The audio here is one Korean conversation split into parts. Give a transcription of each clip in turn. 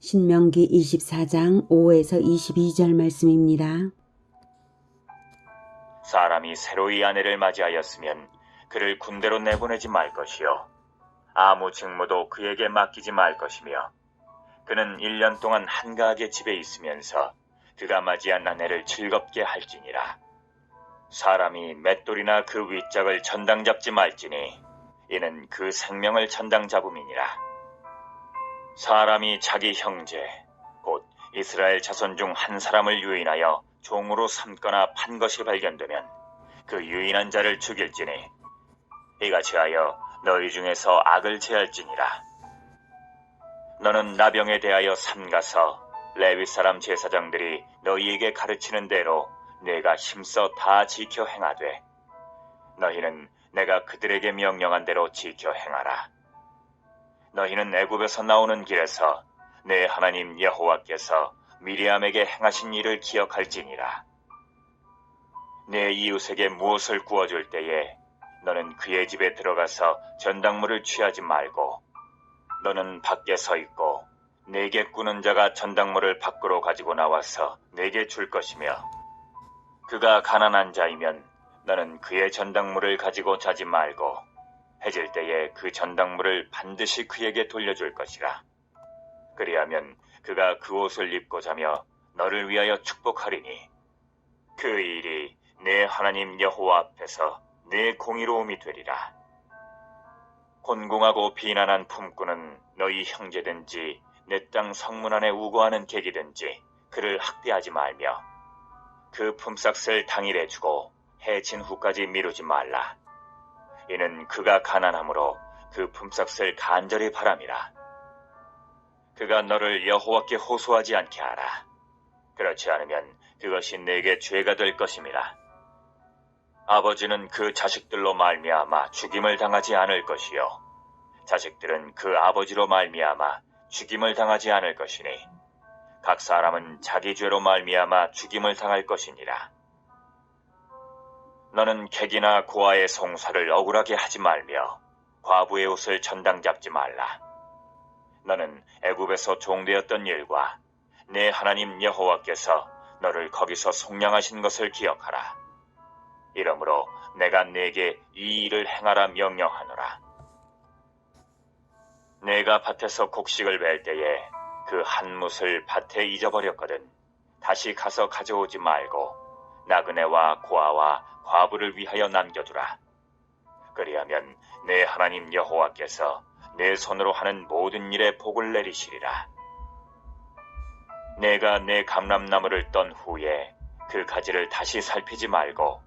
신명기 24장 5에서 22절 말씀입니다. 사람이 새로이 아내를 맞이하였으면 그를 군대로 내보내지 말 것이요 아무 직무도 그에게 맡기지 말 것이며 그는 1년 동안 한가하게 집에 있으면서 그가 맞이한 아내를 즐겁게 할지니라. 사람이 맷돌이나 그 윗짝을 전당 잡지 말지니 이는 그 생명을 전당 잡음이니라. 사람이 자기 형제 곧 이스라엘 자손 중 한 사람을 유인하여 종으로 삼거나 판 것이 발견되면 그 유인한 자를 죽일지니 이같이 하여 너희 중에서 악을 제할지니라. 너는 나병에 대하여 삼가서 레위 사람 제사장들이 너희에게 가르치는 대로 내가 힘써 다 지켜 행하되 너희는 내가 그들에게 명령한 대로 지켜 행하라. 너희는 애굽에서 나오는 길에서 내 하나님 여호와께서 미리암에게 행하신 일을 기억할지니라. 내 이웃에게 무엇을 구워줄 때에 너는 그의 집에 들어가서 전당물을 취하지 말고 너는 밖에 서 있고 내게 꾸는 자가 전당물을 밖으로 가지고 나와서 내게 줄 것이며 그가 가난한 자이면 너는 그의 전당물을 가지고 자지 말고 해질 때에 그 전당물을 반드시 그에게 돌려줄 것이라. 그리하면 그가 그 옷을 입고 자며 너를 위하여 축복하리니 그 일이 내 하나님 여호와 앞에서 내 공의로움이 되리라. 곤궁하고 비난한 품꾼은 너희 형제든지 내 땅 성문 안에 우거하는 객이든지 그를 학대하지 말며 그 품삯을 당일에 주고 해 진 후까지 미루지 말라. 이는 그가 가난함으로 그 품삯을 간절히 바람이라. 그가 너를 여호와께 호소하지 않게 하라. 그렇지 않으면 그것이 내게 죄가 될 것임이라. 아버지는 그 자식들로 말미암아 죽임을 당하지 않을 것이요 자식들은 그 아버지로 말미암아 죽임을 당하지 않을 것이니 각 사람은 자기 죄로 말미암아 죽임을 당할 것이니라. 너는 객이나 고아의 송사를 억울하게 하지 말며 과부의 옷을 전당 잡지 말라. 너는 애굽에서 종되었던 일과 내 하나님 여호와께서 너를 거기서 속량하신 것을 기억하라. 이러므로 내가 네게 이 일을 행하라 명령하노라. 내가 밭에서 곡식을 벨 때에 그 한 뭇을 밭에 잊어버렸거든 다시 가서 가져오지 말고 나그네와 고아와 과부를 위하여 남겨두라. 그리하면 내 하나님 여호와께서 내 손으로 하는 모든 일에 복을 내리시리라. 내가 내 감람나무를 떤 후에 그 가지를 다시 살피지 말고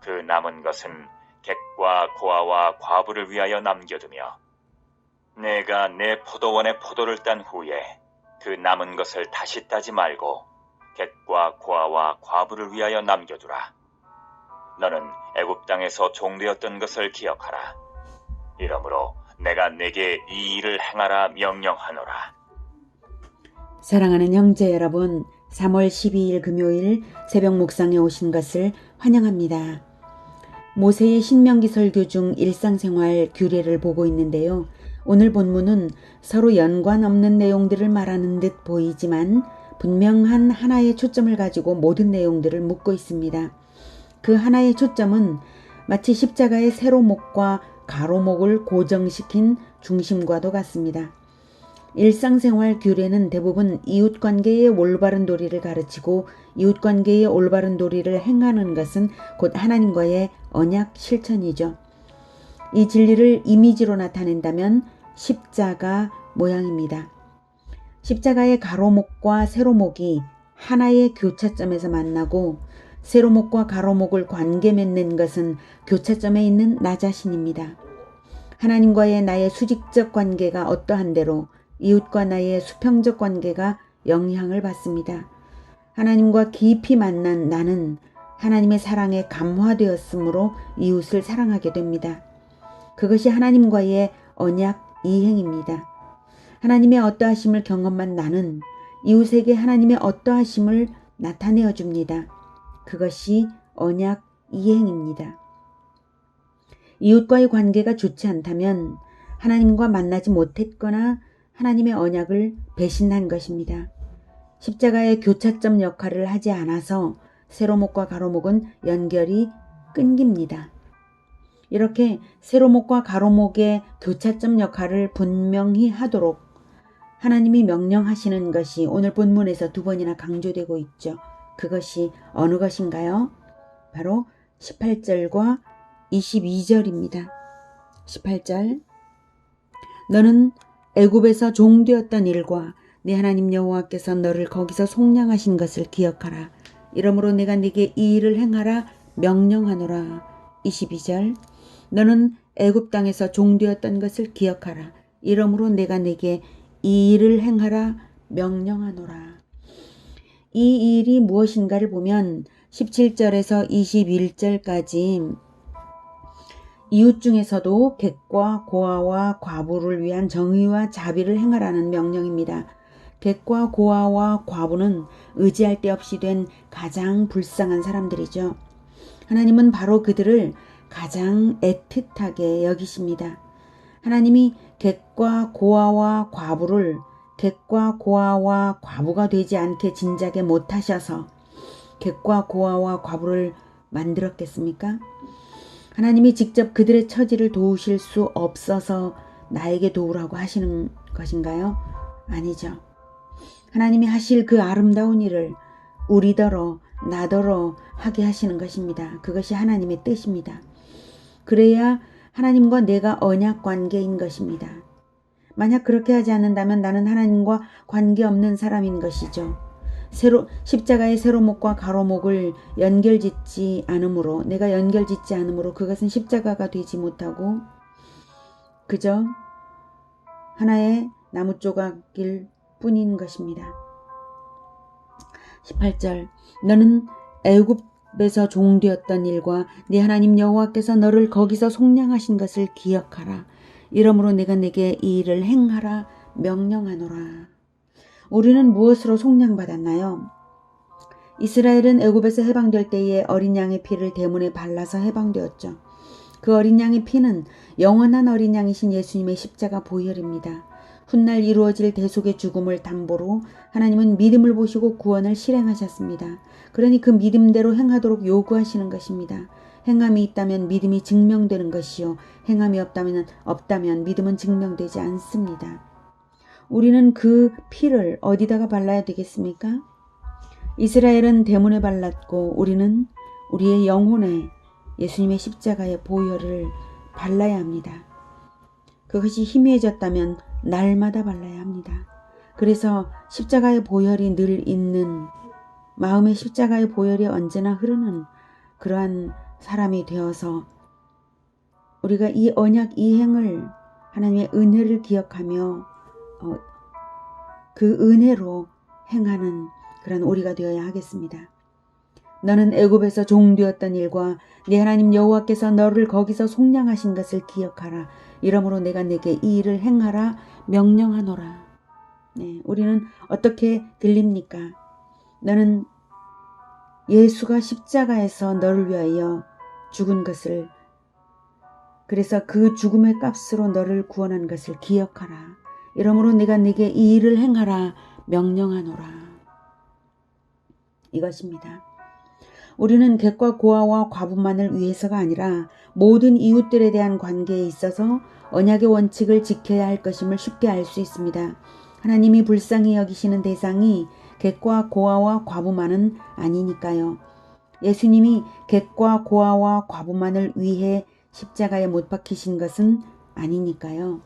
그 남은 것은 객과 고아와 과부를 위하여 남겨두며 내가 내 포도원에 포도를 딴 후에 그 남은 것을 다시 따지 말고 객과 고아와 과부를 위하여 남겨두라. 너는 애굽 땅에서 종되었던 것을 기억하라. 이러므로 내가 내게 이 일을 행하라 명령하노라. 사랑하는 형제 여러분, 3월 12일 금요일 새벽 묵상에 오신 것을 환영합니다. 모세의 신명기 설교 중 일상생활 규례를 보고 있는데요. 오늘 본문은 서로 연관 없는 내용들을 말하는 듯 보이지만 분명한 하나의 초점을 가지고 모든 내용들을 묻고 있습니다. 그 하나의 초점은 마치 십자가의 세로목과 가로목을 고정시킨 중심과도 같습니다. 일상생활 규례는 대부분 이웃관계의 올바른 도리를 가르치고 이웃관계의 올바른 도리를 행하는 것은 곧 하나님과의 언약 실천이죠. 이 진리를 이미지로 나타낸다면 십자가 모양입니다. 십자가의 가로목과 세로목이 하나의 교차점에서 만나고 세로목과 가로목을 관계 맺는 것은 교차점에 있는 나 자신입니다. 하나님과의 나의 수직적 관계가 어떠한대로 이웃과 나의 수평적 관계가 영향을 받습니다. 하나님과 깊이 만난 나는 하나님의 사랑에 감화되었으므로 이웃을 사랑하게 됩니다. 그것이 하나님과의 언약 이행입니다. 하나님의 어떠하심을 경험한 나는 이웃에게 하나님의 어떠하심을 나타내어 줍니다. 그것이 언약 이행입니다. 이웃과의 관계가 좋지 않다면 하나님과 만나지 못했거나 하나님의 언약을 배신한 것입니다. 십자가의 교차점 역할을 하지 않아서 세로목과 가로목은 연결이 끊깁니다. 이렇게 세로목과 가로목의 교차점 역할을 분명히 하도록 하나님이 명령하시는 것이 오늘 본문에서 두 번이나 강조되고 있죠. 그것이 어느 것인가요? 바로 18절과 22절입니다. 18절 너는 애굽에서 종되었던 일과 네 하나님 여호와께서 너를 거기서 속량하신 것을 기억하라. 이러므로 내가 네게 이 일을 행하라 명령하노라. 22절 너는 애굽 땅에서 종되었던 것을 기억하라. 이러므로 내가 네게 이 일을 행하라 명령하노라. 이 일이 무엇인가를 보면 17절에서 21절까지 이웃 중에서도 객과 고아와 과부를 위한 정의와 자비를 행하라는 명령입니다. 객과 고아와 과부는 의지할 데 없이 된 가장 불쌍한 사람들이죠. 하나님은 바로 그들을 가장 애틋하게 여기십니다. 하나님이 객과 고아와 과부를 객과 고아와 과부가 되지 않게 진작에 못하셔서 객과 고아와 과부를 만들었겠습니까? 하나님이 직접 그들의 처지를 도우실 수 없어서 나에게 도우라고 하시는 것인가요? 아니죠. 하나님이 하실 그 아름다운 일을 우리더러 나더러 하게 하시는 것입니다. 그것이 하나님의 뜻입니다. 그래야 하나님과 내가 언약 관계인 것입니다. 만약 그렇게 하지 않는다면 나는 하나님과 관계없는 사람인 것이죠. 십자가의 세로목과 가로목을 연결짓지 않으므로 내가 연결짓지 않으므로 그것은 십자가가 되지 못하고 그저 하나의 나무 조각일 뿐인 것입니다. 18절 너는 애굽에서 종되었던 일과 네 하나님 여호와께서 너를 거기서 속량하신 것을 기억하라. 이러므로 내가 네게 이 일을 행하라 명령하노라. 우리는 무엇으로 속량받았나요? 이스라엘은 애굽에서 해방될 때에 어린 양의 피를 대문에 발라서 해방되었죠. 그 어린 양의 피는 영원한 어린 양이신 예수님의 십자가 보혈입니다. 훗날 이루어질 대속의 죽음을 담보로 하나님은 믿음을 보시고 구원을 실행하셨습니다. 그러니 그 믿음대로 행하도록 요구하시는 것입니다. 행함이 있다면 믿음이 증명되는 것이요 행함이 없다면 믿음은 증명되지 않습니다. 우리는 그 피를 어디다가 발라야 되겠습니까? 이스라엘은 대문에 발랐고 우리는 우리의 영혼에 예수님의 십자가의 보혈을 발라야 합니다. 그것이 희미해졌다면 날마다 발라야 합니다. 그래서 십자가의 보혈이 늘 있는 마음의 십자가의 보혈이 언제나 흐르는 그러한 사람이 되어서 우리가 이 언약 이행을 하나님의 은혜를 기억하며 그 은혜로 행하는 그런 우리가 되어야 하겠습니다. 너는 애굽에서 종되었던 일과 네 하나님 여호와께서 너를 거기서 속량하신 것을 기억하라. 이러므로 내가 네게 이 일을 행하라 명령하노라. 네, 우리는 어떻게 들립니까? 너는 예수가 십자가에서 너를 위하여 죽은 것을 그래서 그 죽음의 값으로 너를 구원한 것을 기억하라. 이러므로 내가 네게 이 일을 행하라 명령하노라. 이것입니다. 우리는 객과 고아와 과부만을 위해서가 아니라 모든 이웃들에 대한 관계에 있어서 언약의 원칙을 지켜야 할 것임을 쉽게 알 수 있습니다. 하나님이 불쌍히 여기시는 대상이 객과 고아와 과부만은 아니니까요. 예수님이 객과 고아와 과부만을 위해 십자가에 못 박히신 것은 아니니까요.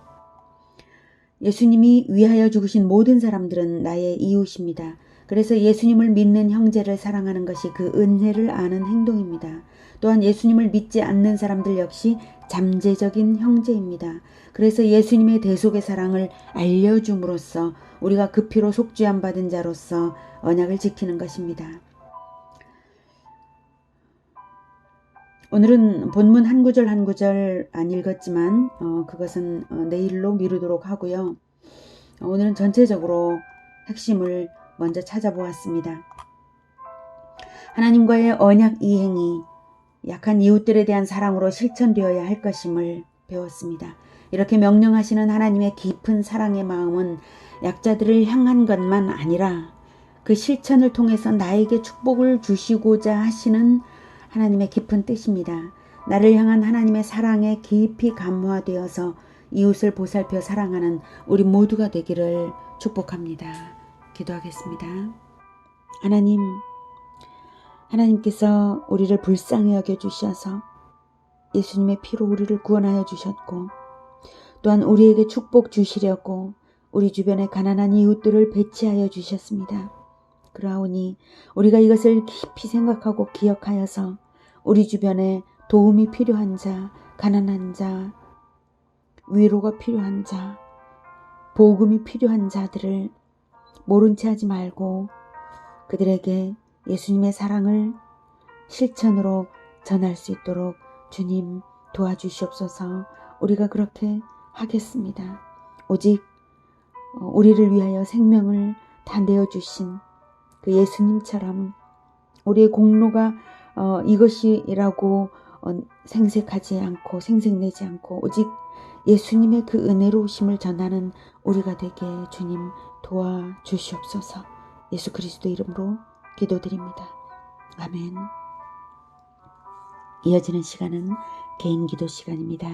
예수님이 위하여 죽으신 모든 사람들은 나의 이웃입니다. 그래서 예수님을 믿는 형제를 사랑하는 것이 그 은혜를 아는 행동입니다. 또한 예수님을 믿지 않는 사람들 역시 잠재적인 형제입니다. 그래서 예수님의 대속의 사랑을 알려줌으로써 우리가 그 피로 속죄함 받은 자로서 언약을 지키는 것입니다. 오늘은 본문 한 구절 한 구절 안 읽었지만 그것은 내일로 미루도록 하고요. 오늘은 전체적으로 핵심을 먼저 찾아보았습니다. 하나님과의 언약 이행이 약한 이웃들에 대한 사랑으로 실천되어야 할 것임을 배웠습니다. 이렇게 명령하시는 하나님의 깊은 사랑의 마음은 약자들을 향한 것만 아니라 그 실천을 통해서 나에게 축복을 주시고자 하시는 하나님의 깊은 뜻입니다. 나를 향한 하나님의 사랑에 깊이 감화되어서 이웃을 보살펴 사랑하는 우리 모두가 되기를 축복합니다. 기도하겠습니다. 하나님께서 우리를 불쌍히 여겨주셔서 예수님의 피로 우리를 구원하여 주셨고, 또한 우리에게 축복 주시려고 우리 주변의 가난한 이웃들을 배치하여 주셨습니다. 그러하오니 우리가 이것을 깊이 생각하고 기억하여서 우리 주변에 도움이 필요한 자, 가난한 자, 위로가 필요한 자, 복음이 필요한 자들을 모른 채 하지 말고 그들에게 예수님의 사랑을 실천으로 전할 수 있도록 주님 도와주시옵소서. 우리가 그렇게 하겠습니다. 오직 우리를 위하여 생명을 다 내어주신 그 예수님처럼 우리의 공로가 이것이라고 생색하지 않고 생색내지 않고 오직 예수님의 그 은혜로우심을 전하는 우리가 되게 주님 도와주시옵소서. 예수 그리스도 이름으로 기도드립니다. 아멘. 이어지는 시간은 개인 기도 시간입니다.